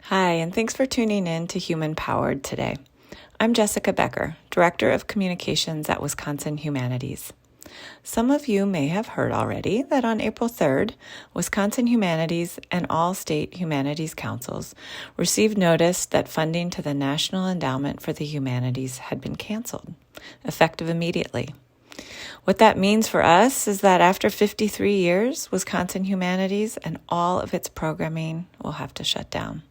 Hi, and thanks for tuning in to Human Powered today. I'm Jessica Becker, Director of Communications at Wisconsin Humanities. Some of you may have heard already that on April 3rd, Wisconsin Humanities and all state humanities councils received notice that funding to the National Endowment for the Humanities had been canceled, effective immediately. What that means for us is that after 53 years, Wisconsin Humanities and all of its programming will have to shut down.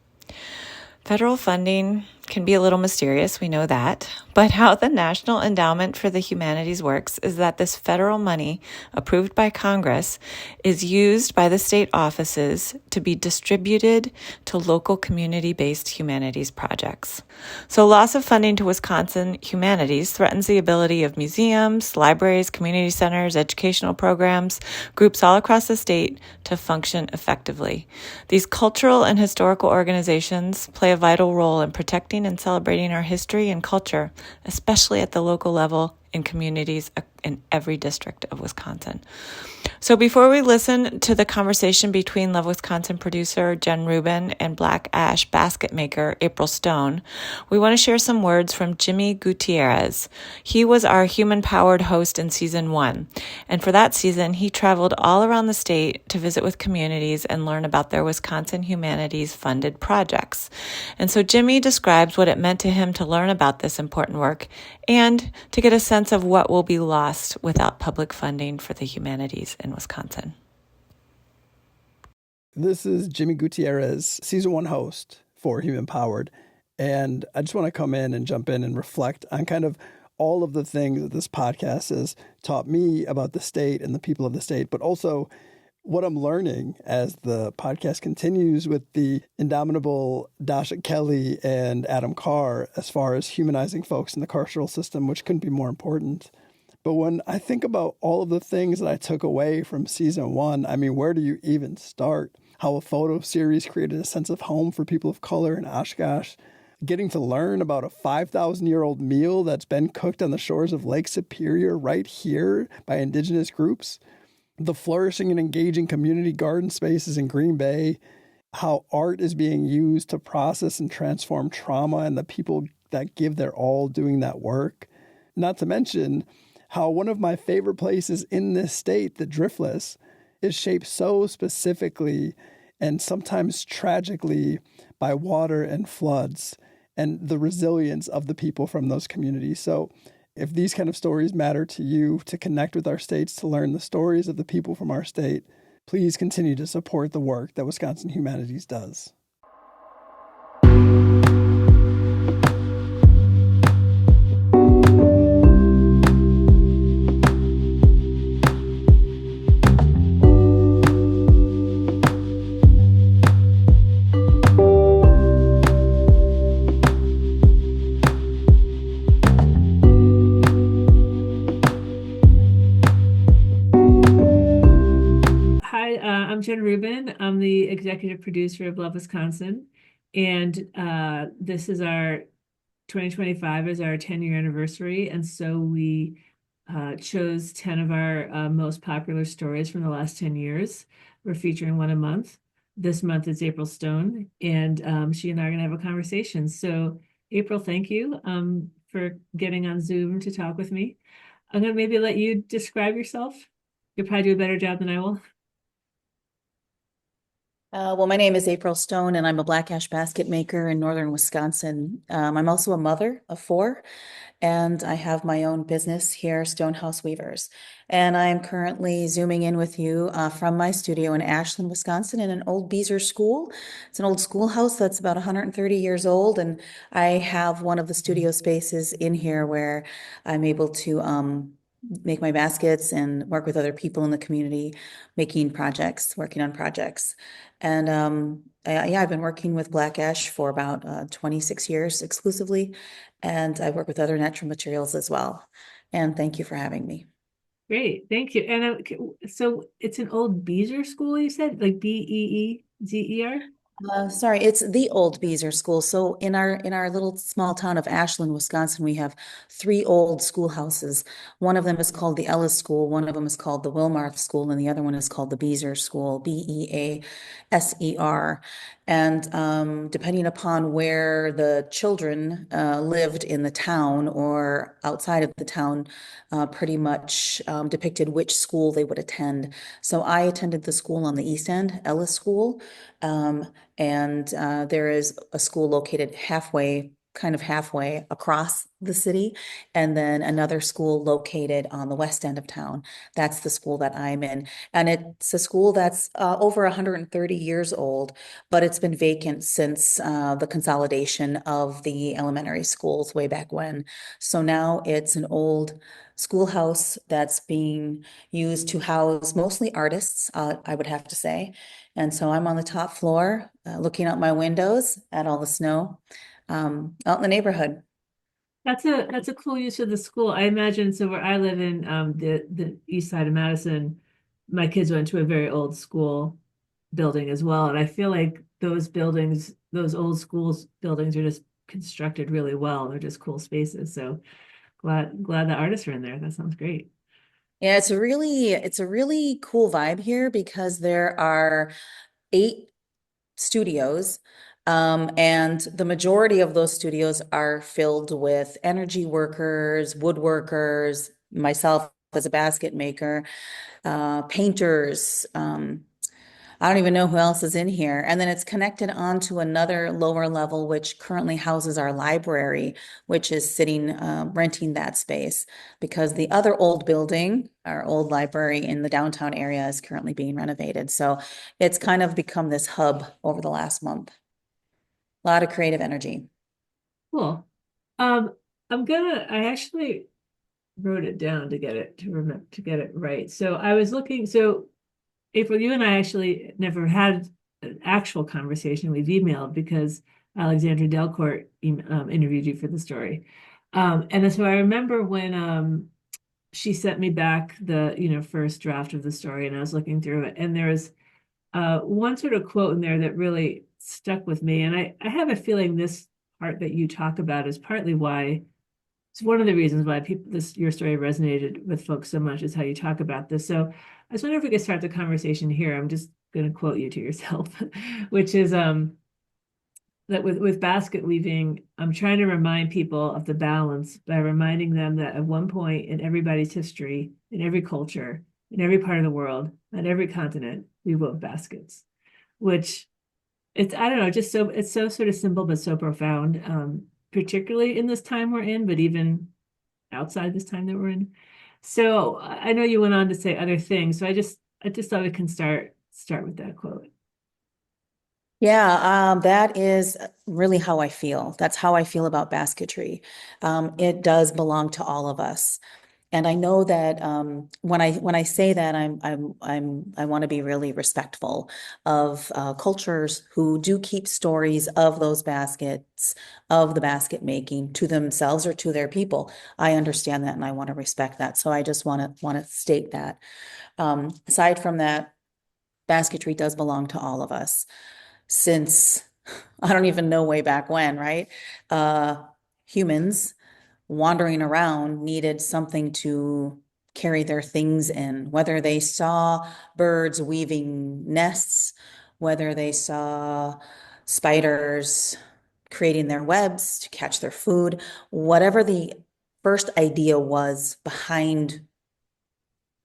Federal funding can be a little mysterious, we know that, but how the National Endowment for the Humanities works is that this federal money approved by Congress is used by the state offices to be distributed to local community-based humanities projects. So loss of funding to Wisconsin Humanities threatens the ability of museums, libraries, community centers, educational programs, groups all across the state to function effectively. These cultural and historical organizations play a vital role in protecting and celebrating our history and culture, especially at the local level in communities in every district of Wisconsin. So before we listen to the conversation between Love Wisconsin producer Jen Rubin and Black Ash basketmaker April Stone, we want to share some words from Jimmy Gutierrez. He was our human-powered host in season 1, and for that season, he traveled all around the state to visit with communities and learn about their Wisconsin Humanities funded projects. And so Jimmy describes what it meant to him to learn about this important work and to get a sense of what will be lost without public funding for the humanities in Wisconsin. This is Jimmy Gutierrez, season 1 host for Human Powered. And I just want to come in and jump in and reflect on kind of all of the things that this podcast has taught me about the state and the people of the state, but also what I'm learning as the podcast continues with the indomitable Dasha Kelly and Adam Carr as far as humanizing folks in the carceral system, which couldn't be more important. But when I think about all of the things that I took away from season 1, I mean, where do you even start? How a photo series created a sense of home for people of color in Oshkosh, getting to learn about a 5,000-year-old meal that's been cooked on the shores of Lake Superior right here by indigenous groups, the flourishing and engaging community garden spaces in Green Bay, how art is being used to process and transform trauma and the people that give their all doing that work. Not to mention how one of my favorite places in this state, the Driftless, is shaped so specifically and sometimes tragically by water and floods and the resilience of the people from those communities. So if these kind of stories matter to you, to connect with our states, to learn the stories of the people from our state, please continue to support the work that Wisconsin Humanities does. I'm Jen Rubin. I'm the executive producer of Love Wisconsin, and this is our 2025 is our 10-year anniversary, and so we chose 10 of our most popular stories from the last 10 years. We're featuring one a month. This month is April Stone, and she and I are going to have a conversation. So, April, thank you for getting on Zoom to talk with me. I'm going to maybe let you describe yourself. You'll probably do a better job than I will. Well, my name is April Stone, and I'm a Black Ash basket maker in northern Wisconsin. I'm also a mother of 4, and I have my own business here, Stonehouse Weavers. And I'm currently Zooming in with you from my studio in Ashland, Wisconsin, in an old Beezer school. It's an old schoolhouse that's about 130 years old, and I have one of the studio spaces in here where I'm able to make my baskets and work with other people in the community, working on projects. And I've been working with Black Ash for about 26 years exclusively, and I work with other natural materials as well. And thank you for having me. Great, thank you. And so it's an old Beezer school, you said, like Beezer? Sorry, it's the old Beezer School. So in our little small town of Ashland, Wisconsin, we have 3 old schoolhouses. One of them is called the Ellis School, one of them is called the Wilmarth School, and the other one is called the Beezer School, Beaser. And depending upon where the children lived in the town or outside of the town, pretty much depicted which school they would attend. So I attended the school on the East End, Ellis School, and there is a school located kind of halfway across the city, and then another school located on the west end of town. That's the school that I'm in. And it's a school that's over 130 years old, but it's been vacant since the consolidation of the elementary schools way back when. So now it's an old schoolhouse that's being used to house mostly artists, I would have to say. And so I'm on the top floor, looking out my windows at all the snow out in the neighborhood. That's a cool use of the school. I imagine so where I live in the east side of Madison, my kids went to a very old school building as well. And I feel like those buildings, those old schools buildings are just constructed really well. They're just cool spaces. So glad the artists are in there. That sounds great. Yeah, it's a really cool vibe here because there are 8 studios. And the majority of those studios are filled with energy workers, woodworkers, myself as a basket maker, painters. I don't even know who else is in here. And then it's connected onto another lower level, which currently houses our library, which is sitting, renting that space because the other old building, our old library in the downtown area, is currently being renovated. So it's kind of become this hub over the last month. A lot of creative energy. Cool. I actually wrote it down to get it to remember to get it right. So I was looking, so April, you and I actually never had an actual conversation. We've emailed because Alexandra Delcourt interviewed you for the story. And so I remember when she sent me back the, first draft of the story and I was looking through it. And there was one sort of quote in there that really stuck with me. And I have a feeling this part that you talk about is partly why it's one of the reasons why your story resonated with folks so much is how you talk about this. So I was wondering if we could start the conversation here. I'm just going to quote you to yourself, which is that with basket weaving, I'm trying to remind people of the balance by reminding them that at one point in everybody's history, in every culture, in every part of the world, on every continent, we wove baskets, which it's, I don't know, just so it's so sort of simple but so profound, particularly in this time we're in, but even outside this time that we're in. So I know you went on to say other things, so I just thought we can start with that quote. Yeah, that is really how I feel. That's how I feel about basketry. It does belong to all of us. And I know that when I say that, I want to be really respectful of cultures who do keep stories of those baskets, of the basket making to themselves or to their people. I understand that, and I want to respect that. So I just want to state that. Aside from that, basketry does belong to all of us since I don't even know way back when, right? Uh, Humans wandering around needed something to carry their things in, whether they saw birds weaving nests, whether they saw spiders creating their webs to catch their food, whatever the first idea was behind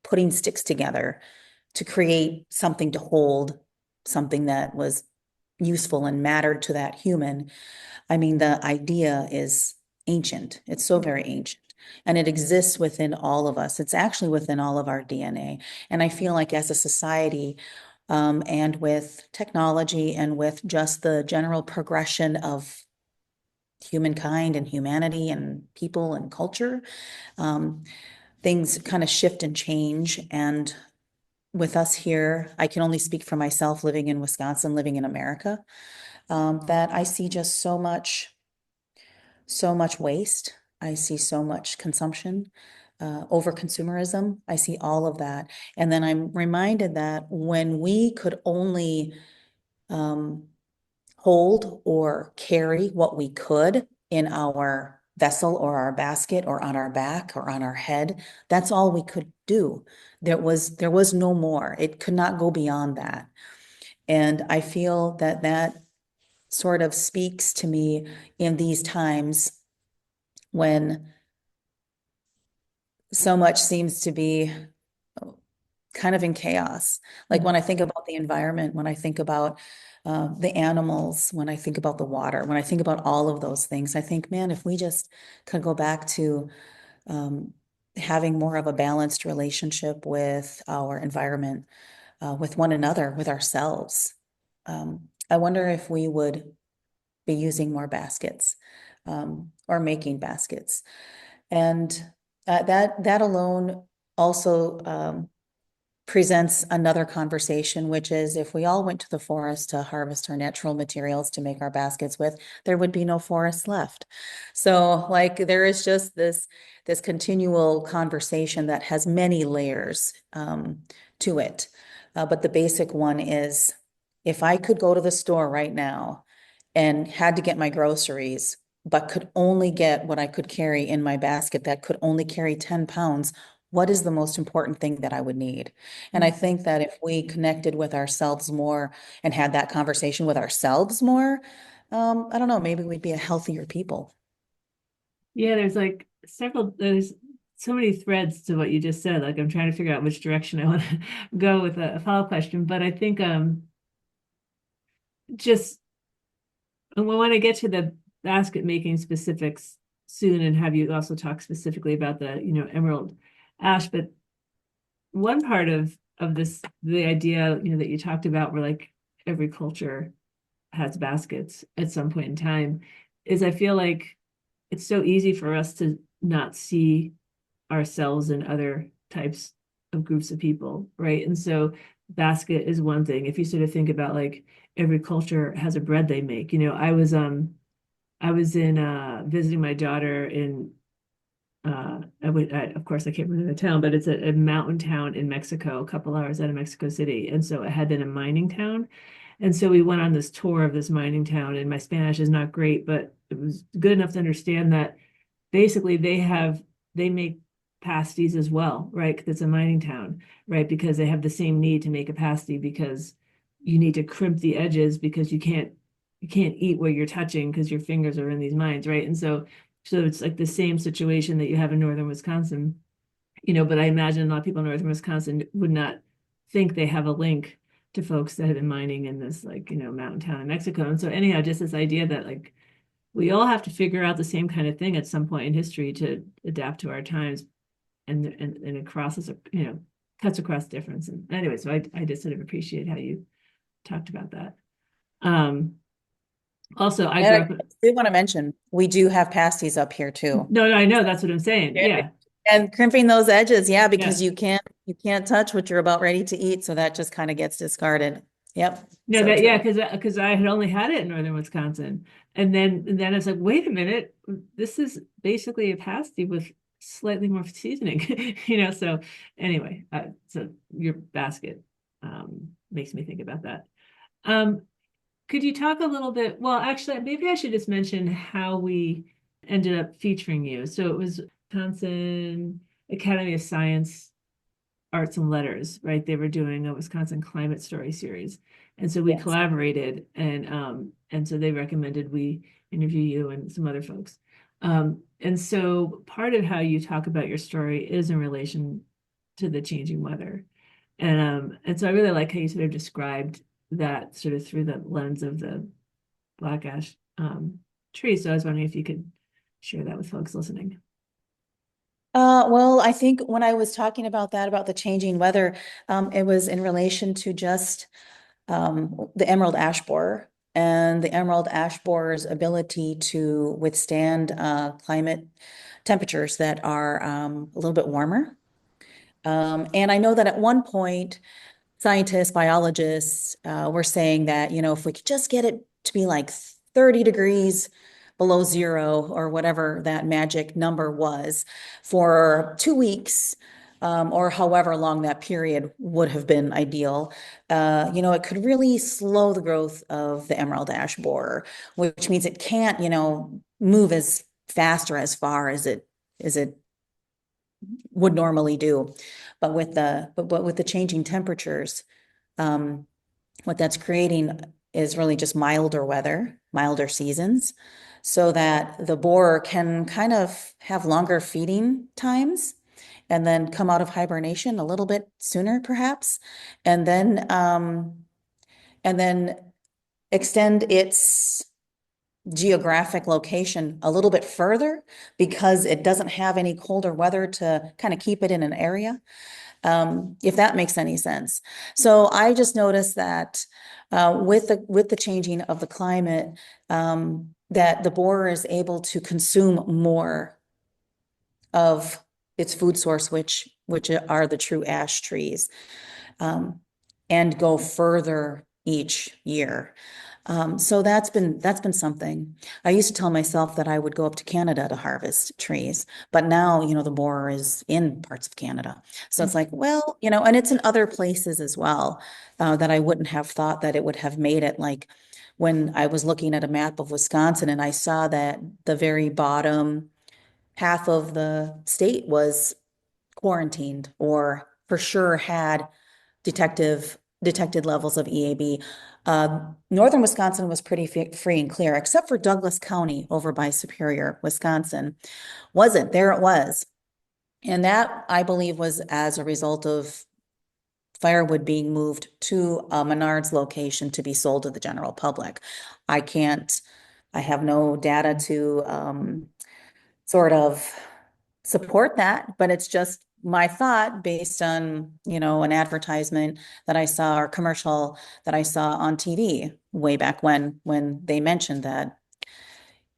putting sticks together to create something to hold, something that was useful and mattered to that human. I mean, the idea is ancient. It's so very ancient. And it exists within all of us. It's actually within all of our DNA. And I feel like as a society, and with technology and with just the general progression of humankind and humanity and people and culture, um, things kind of shift and change. And with us here, I can only speak for myself living in Wisconsin, living in America, that I see just so much waste. I see so much consumption, over consumerism. I see all of that. And then I'm reminded that when we could only um, hold or carry what we could in our vessel or our basket or on our back or on our head, that's all we could do. There was no more. It could not go beyond that. And I feel that that sort of speaks to me in these times when so much seems to be kind of in chaos. Like when I think about the environment, when I think about the animals, when I think about the water, when I think about all of those things, I think, man, if we just could go back to um, having more of a balanced relationship with our environment, with one another, with ourselves. I wonder if we would be using more baskets, or making baskets. And that alone also presents another conversation, which is if we all went to the forest to harvest our natural materials to make our baskets with, there would be no forest left. So like there is just this continual conversation that has many layers to it. But the basic one is if I could go to the store right now and had to get my groceries, but could only get what I could carry in my basket that could only carry 10 pounds, what is the most important thing that I would need? And I think that if we connected with ourselves more and had that conversation with ourselves more, I don't know, maybe we'd be a healthier people. Yeah, there's so many threads to what you just said. Like I'm trying to figure out which direction I want to go with a follow-up question. But I think just and we want to get to the basket making specifics soon and have you also talk specifically about the, emerald ash. But one part of this, the idea, that you talked about where like every culture has baskets at some point in time, is I feel like it's so easy for us to not see ourselves in other types of groups of people, right? And so basket is one thing. If you sort of think about like every culture has a bread they make. I was in visiting my daughter in of course I can't remember the town, but it's a mountain town in Mexico, a couple hours out of Mexico City. And so it had been a mining town. And so we went on this tour of this mining town, and my Spanish is not great, but it was good enough to understand that basically they make pasties as well, right? Because it's a mining town, right? Because they have the same need to make a pasty because you need to crimp the edges because you can't eat what you're touching because your fingers are in these mines, right? And so it's like the same situation that you have in northern Wisconsin, but I imagine a lot of people in northern Wisconsin would not think they have a link to folks that have been mining in this like, mountain town in Mexico. And so anyhow, just this idea that like we all have to figure out the same kind of thing at some point in history to adapt to our times, and it crosses, cuts across difference. And anyway, so I just sort of appreciate how you talked about that. Um, Also, I And grew I up. do want to mention, we do have pasties up here too. No, no, I know that's what I'm saying. Yeah, And crimping those edges, yeah, yeah. because you can't touch what you're about ready to eat, so that just kind of gets discarded. Yep, No, so that yeah, true. because I had only had it in northern Wisconsin, and then I was like, wait a minute, this is basically a pasty with slightly more seasoning, So anyway, so your basket makes me think about that. Um, could you talk a little bit? Well, actually, maybe I should just mention how we ended up featuring you. So it was Wisconsin Academy of Science, Arts and Letters, right? They were doing a Wisconsin climate story series. And so we Yes. collaborated, and so they recommended we interview you and some other folks. And so part of how you talk about your story is in relation to the changing weather. And so I really like how you sort of described that sort of through the lens of the black ash tree. So I was wondering if you could share that with folks listening. Well, I think when I was talking about that, about the changing weather, it was in relation to just the emerald ash borer and the emerald ash borer's ability to withstand climate temperatures that are a little bit warmer. And I know that at one point, scientists, biologists were saying that, if we could just get it to be like 30 degrees below zero or whatever that magic number was for 2 weeks, or however long that period would have been ideal, it could really slow the growth of the emerald ash borer, which means it can't, move as fast or as far as it would normally do. But with the changing temperatures, what that's creating is really just milder weather, milder seasons, so that the boar can kind of have longer feeding times and then come out of hibernation a little bit sooner, perhaps, and then and then extend its geographic location a little bit further because it doesn't have any colder weather to kind of keep it in an area, if that makes any sense. So I just noticed that with the changing of the climate, that the boar is able to consume more of its food source, which are the true ash trees, and go further each year. So that's been something. I used to tell myself that I would go up to Canada to harvest trees, but now, the borer is in parts of Canada. So it's like, well, and it's in other places as well, that I wouldn't have thought that it would have made it. Like when I was looking at a map of Wisconsin and I saw that the very bottom half of the state was quarantined or for sure had detected levels of EAB. Northern Wisconsin was pretty free and clear, except for Douglas County over by Superior, Wisconsin. Wasn't. There it was. And that, I believe, was as a result of firewood being moved to a Menards location to be sold to the general public. I have no data to sort of support that, but it's just my thought based on, an advertisement that I saw or commercial that I saw on TV way back when they mentioned that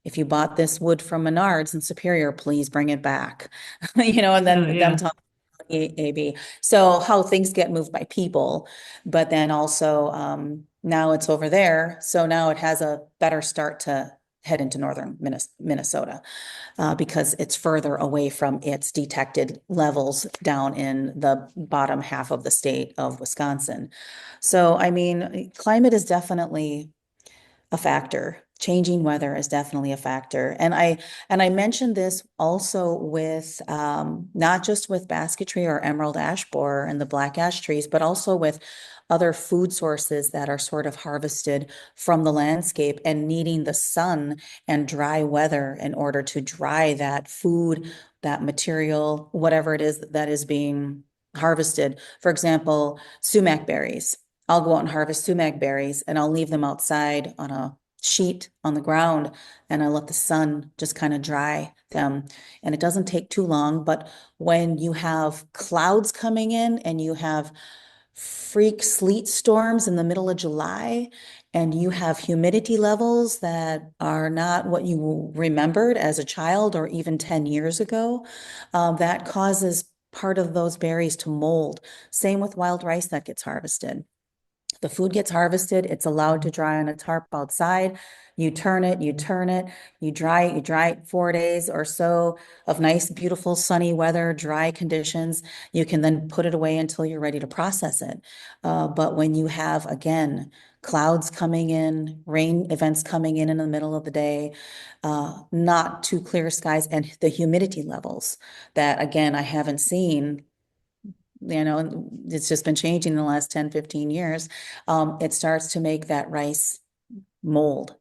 if you bought this wood from Menards in Superior, please bring it back. And then them talking about EAB. So how things get moved by people, but then also now it's over there. So now it has a better start to head into northern Minnesota. Because it's further away from its detected levels down in the bottom half of the state of Wisconsin. So, I mean, climate is definitely a factor. Changing weather is definitely a factor. And I mentioned this also with not just with basketry or emerald ash borer and the black ash trees, but also with other food sources that are sort of harvested from the landscape and needing the sun and dry weather in order to dry that food, that material, whatever it is that is being harvested. For example, sumac berries. I'll go out and harvest sumac berries and I'll leave them outside on a sheet on the ground and I let the sun just kind of dry them. And it doesn't take too long, but when you have clouds coming in and you have freak sleet storms in the middle of July and you have humidity levels that are not what you remembered as a child or even 10 years ago, that causes part of those berries to mold. Same with wild rice that gets harvested. The food gets harvested, it's allowed to dry on a tarp outside. You turn it, you dry it 4 days or so of nice, beautiful, sunny weather, dry conditions. You can then put it away until you're ready to process it. But when you have, again, clouds coming in, rain events coming in the middle of the day, not too clear skies, and the humidity levels that, again, I haven't seen, it's just been changing in the last 10, 15 years. It starts to make that rice mold.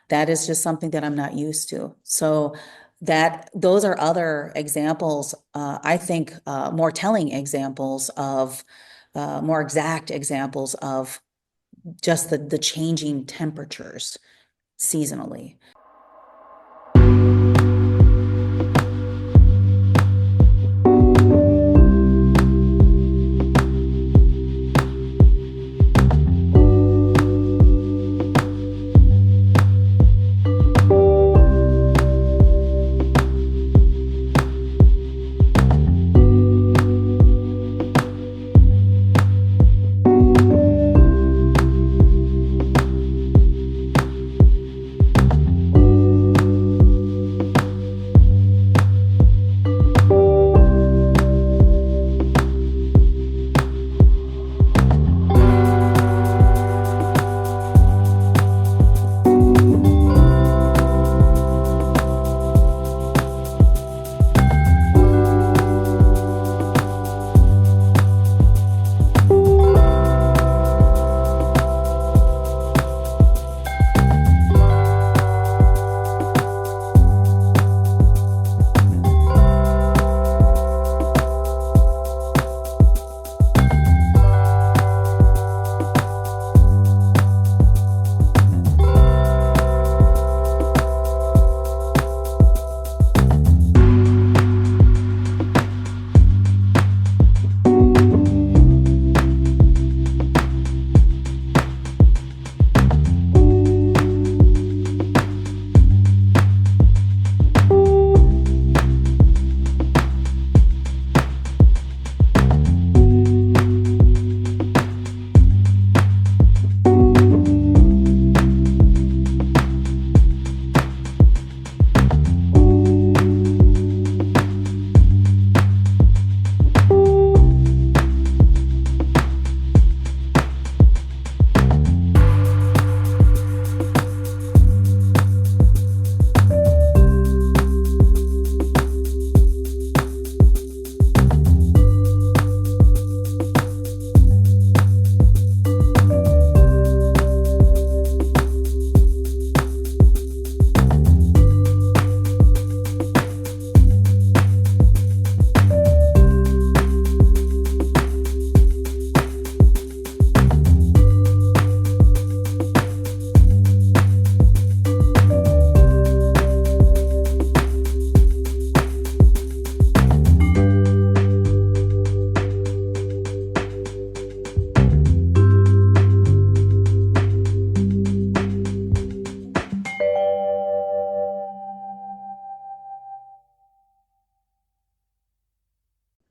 That is just something that I'm not used to. So those are other examples, I think, more telling examples of, more exact examples of just the changing temperatures seasonally.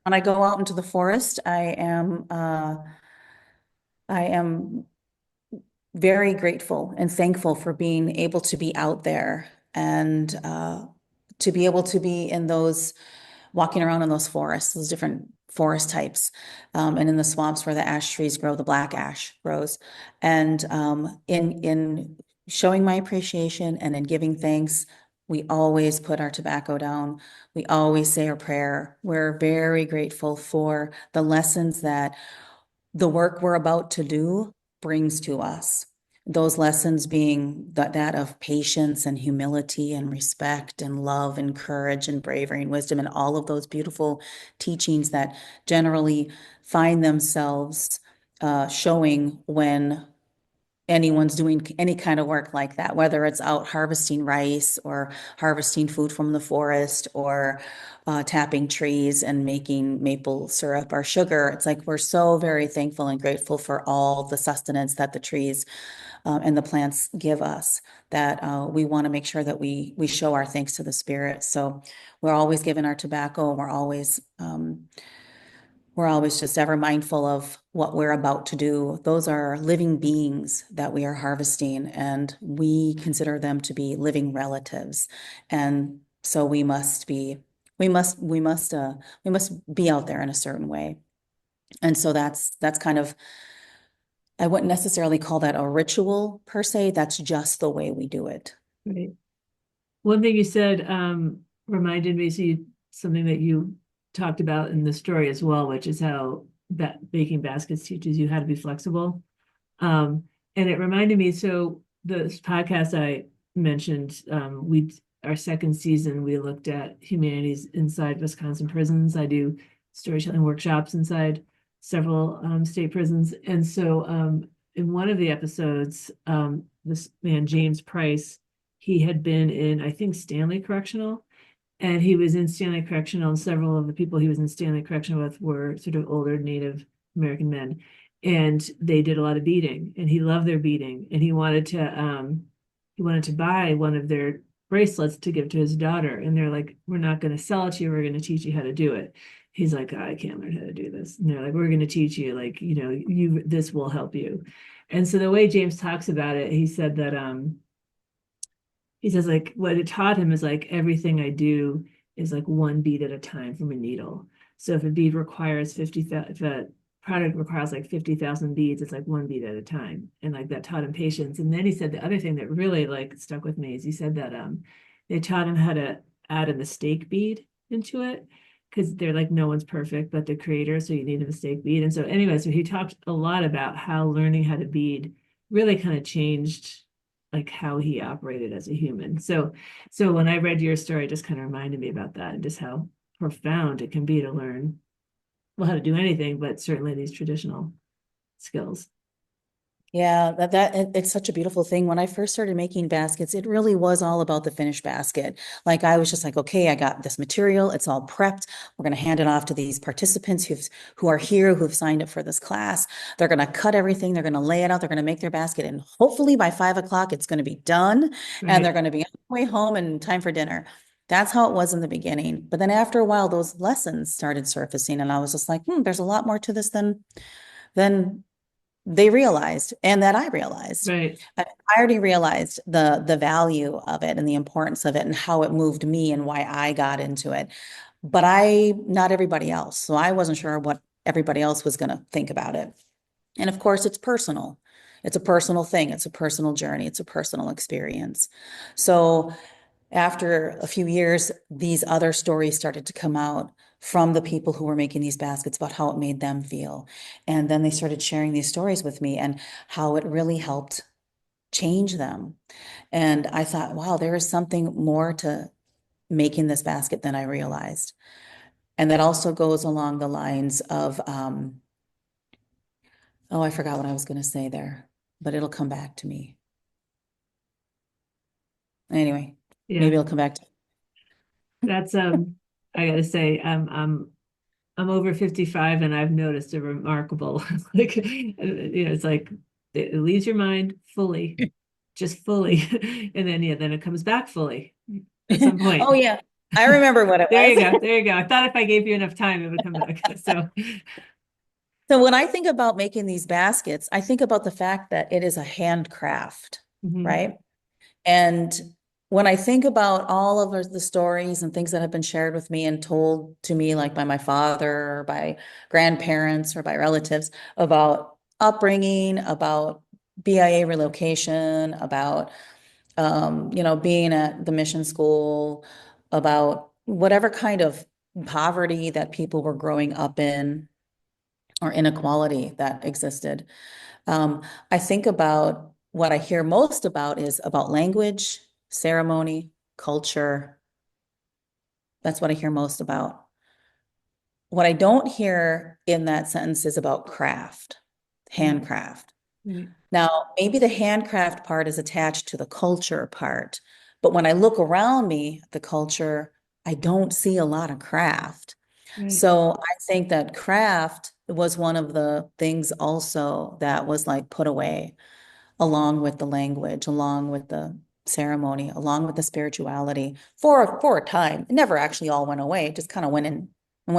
when I go out into the forest, I am very grateful and thankful for being able to be out there and to be able to be in those walking around in those forests, those different forest types, and in the swamps where the ash trees grow, the black ash grows, and in showing my appreciation and in giving thanks. We always put our tobacco down. We always say a prayer. We're very grateful for the lessons that the work we're about to do brings to us. Those lessons being that of patience and humility and respect and love and courage and bravery and wisdom and all of those beautiful teachings that generally find themselves showing when anyone's doing any kind of work like that, whether it's out harvesting rice or harvesting food from the forest or tapping trees and making maple syrup or sugar. It's like we're so very thankful and grateful for all the sustenance that the trees and the plants give us that we want to make sure that we show our thanks to the spirit. So we're always giving our tobacco and we're always just ever mindful of what we're about to do. Those are living beings that we are harvesting, and we consider them to be living relatives. And so we must be out there in a certain way. And so that's kind of, I wouldn't necessarily call that a ritual per se. That's just the way we do it. Right. One thing you said reminded me, something that you talked about in the story as well, which is how baking baskets teaches you how to be flexible. And it reminded me, so this podcast I mentioned, our second season, we looked at humanities inside Wisconsin prisons. I do storytelling workshops inside several state prisons. And so in one of the episodes, this man, James Price, he had been in, I think, Stanley Correctional, and he was in Stanley Correctional, and several of the people he was in Stanley Correctional with were sort of older Native American men, and they did a lot of beating, and he loved their beating, and he wanted to buy one of their bracelets to give to his daughter, and they're like, "We're not going to sell it to you. We're going to teach you how to do it." He's like, "I can't learn how to do this," and they're like, "We're going to teach you, like, this will help you." And so the way James talks about it, he said that he says, like, what it taught him is like everything I do is like one bead at a time from a needle. So if a bead requires 50,000, if a product requires like 50,000 beads, it's like one bead at a time. And like that taught him patience. And then he said the other thing that really like stuck with me is he said that they taught him how to add a mistake bead into it, because they're like, no one's perfect but the creator, so you need a mistake bead. And so anyway, so he talked a lot about how learning how to bead really kind of changed like how he operated as a human. So when I read your story, it just kind of reminded me about that and just how profound it can be to learn, well, how to do anything, but certainly these traditional skills. Yeah, it's such a beautiful thing. When I first started making baskets, it really was all about the finished basket. Like I was just like, okay, I got this material, it's all prepped. We're going to hand it off to these participants who are here, who've signed up for this class. They're going to cut everything, they're going to lay it out, they're going to make their basket, and hopefully by 5 o'clock it's going to be done, and they're Right. going to be on the way home and time for dinner. That's how it was in the beginning. But then after a while, those lessons started surfacing, and I was just like, there's a lot more to this than they realized and that I realized. Right. I already realized the value of it and the importance of it and how it moved me and why I got into it. But not everybody else. So I wasn't sure what everybody else was going to think about it. And of course, it's personal. It's a personal thing. It's a personal journey. It's a personal experience. So after a few years, these other stories started to come out from the people who were making these baskets about how it made them feel. And then they started sharing these stories with me and how it really helped change them. And I thought, wow, there is something more to making this basket than I realized. And that also goes along the lines of, oh, I forgot what I was going to say there, but it'll come back to me. Anyway, Yeah. maybe it'll come back to That's I gotta say, I'm over 55 and I've noticed a remarkable like it's like it leaves your mind fully, just fully. And then yeah, then it comes back fully at some Oh point. yeah. I remember what it There you go. was. There you go. I thought if I gave you enough time, it would come back. So, So when I think about making these baskets, I think about the fact that it is a handcraft, mhm, right? And when I think about all of the stories and things that have been shared with me and told to me, like by my father or by grandparents or by relatives about upbringing, about BIA relocation, about being at the mission school, about whatever kind of poverty that people were growing up in or inequality that existed. Um, I think about what I hear most about is about language, ceremony, culture. That's what I hear most about. What I don't hear in that sentence is about craft, right, handcraft. right, Now, maybe the handcraft part is attached to the culture part, but when I look around me, the culture, I don't see a lot of craft. right. So I think that craft was one of the things also that was like put away along with the language, along with the ceremony, along with the spirituality for a time. It never actually all went away. It just kind of went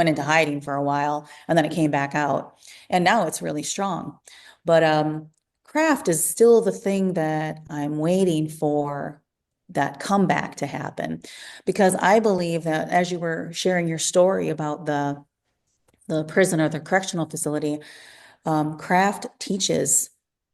into hiding for a while and then it came back out. And now it's really strong. But craft is still the thing that I'm waiting for that comeback to happen because I believe that as you were sharing your story about the prison or the correctional facility, craft teaches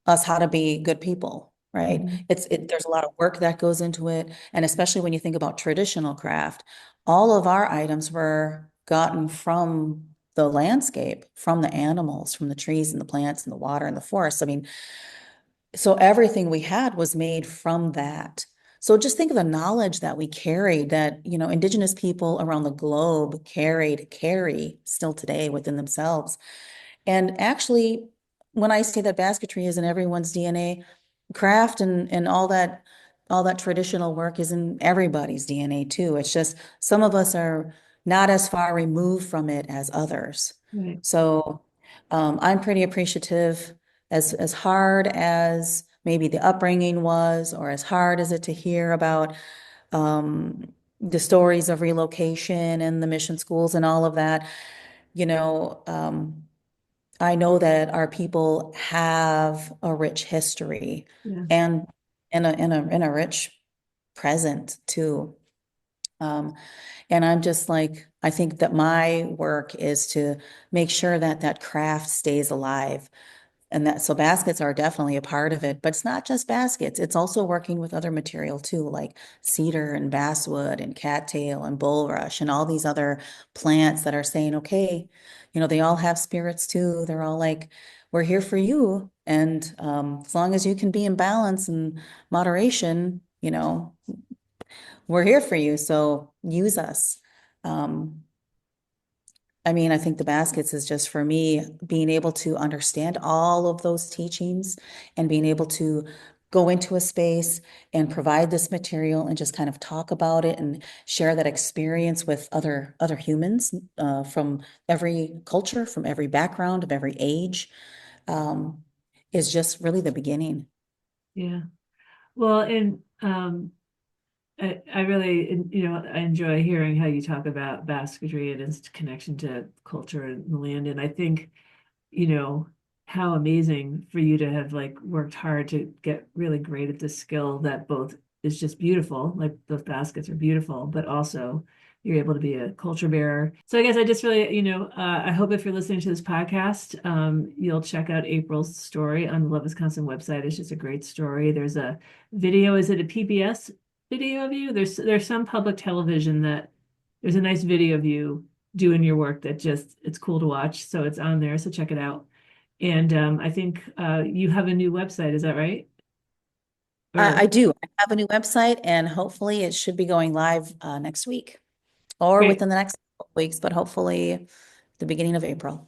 us how to be good people, right? Mhm, There's a lot of work that goes into it, and especially when you think about traditional craft, all of our items were gotten from the landscape, from the animals, from the trees and the plants and the water and the forest. I mean, so everything we had was made from that. So just think of the knowledge that we carried that, indigenous people around the globe carry still today within themselves. And actually, when I say that basketry is in everyone's DNA, craft and all that traditional work is in everybody's DNA too. It's just some of us are not as far removed from it as others. right. So I'm pretty appreciative as hard as maybe the upbringing was, or as hard as it to hear about the stories of relocation and the mission schools and all of that. You know, I know that our people have a rich history Yeah, and in a rich present too. Um, and I'm just like, I think that my work is to make sure that that craft stays alive. And that, so baskets are definitely a part of it, but it's not just baskets. It's also working with other material too, like cedar and basswood and cattail and bulrush and all these other plants that are saying, okay, they all have spirits too. They're all like, we're here for you. And as long as you can be in balance and moderation, we're here for you. So use us. Um, I mean, I think the baskets is just for me being able to understand all of those teachings and being able to go into a space and provide this material and just kind of talk about it and share that experience with other humans from every culture, from every background, of every age, um, is just really the beginning. yeah. Well, and I really, I enjoy hearing how you talk about basketry and its connection to culture and the land. And I think, you know, how amazing for you to have like worked hard to get really great at this skill that both is just beautiful, like those baskets are beautiful, but also you're able to be a culture bearer. So I guess I just really, I hope if you're listening to this podcast, you'll check out April's story on the Love Wisconsin website. It's just a great story. There's a video. Is it a PBS video of you? There's some public television that there's a nice video of you doing your work that just it's cool to watch. So it's on there. So check it out. And I think you have a new website. Is that right? I Or do. I have a new website and hopefully it should be going live next week or great, within the next couple of weeks, but hopefully the beginning of April.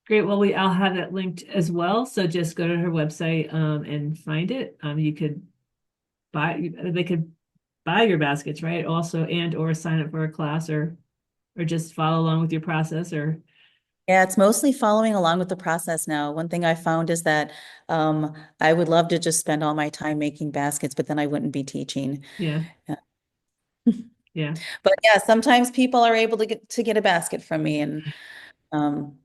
great. Well, I'll have that linked as well. So just go to her website and find it. You could they could buy your baskets, right? Also, and or sign up for a class or just follow along with your process or Yeah, it's mostly following along with the process now. One thing I found is that I would love to just spend all my time making baskets, but then I wouldn't be teaching. yeah. Yeah. Yeah. But yeah, sometimes people are able to get a basket from me, and um,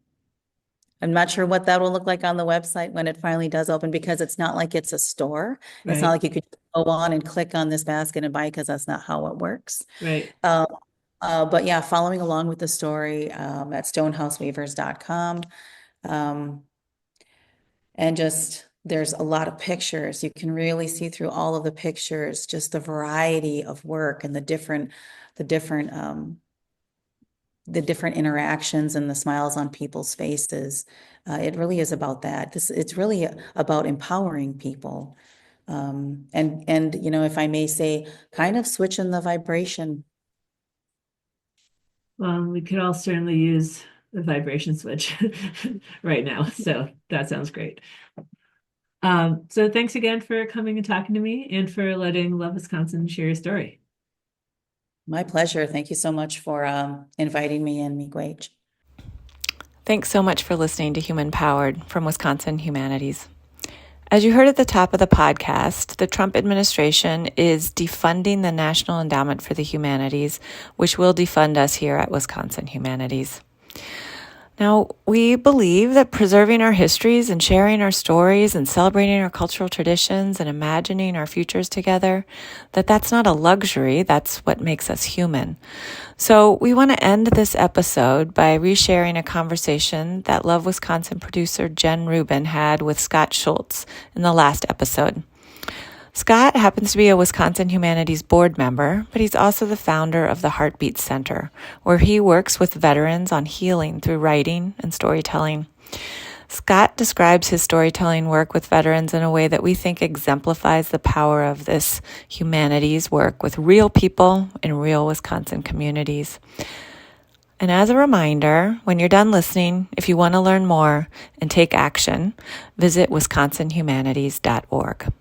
I'm not sure what that will look like on the website when it finally does open, because it's not like it's a store. It's not Right. like you could go on and click on this basket and buy, because that's not how it works. Right. Uh, but yeah, following along with the story at stoneHouseWeavers.com. Um, and just there's a lot of pictures. You can really see through all of the pictures, just the variety of work and the different the different interactions and the smiles on people's faces. It really is about that. It's really about empowering people. And you know, if I may say, kind of switching the vibration. Well, we could all certainly use the vibration switch right now. So that sounds great. So thanks again for coming and talking to me and for letting Love Wisconsin share your story. My pleasure. Thank you so much for inviting me in, Miigwech. Thanks so much for listening to Human Powered from Wisconsin Humanities. As you heard at the top of the podcast, the Trump administration is defunding the National Endowment for the Humanities, which will defund us here at Wisconsin Humanities. Now, we believe that preserving our histories and sharing our stories and celebrating our cultural traditions and imagining our futures together, that's not a luxury, that's what makes us human. So we want to end this episode by resharing a conversation that Love Wisconsin producer Jen Rubin had with Scott Schultz in the last episode. Scott happens to be a Wisconsin Humanities board member, but he's also the founder of the Heartbeat Center, where he works with veterans on healing through writing and storytelling. Scott describes his storytelling work with veterans in a way that we think exemplifies the power of this humanities work with real people in real Wisconsin communities. And as a reminder, when you're done listening, if you want to learn more and take action, visit wisconsinhumanities.org.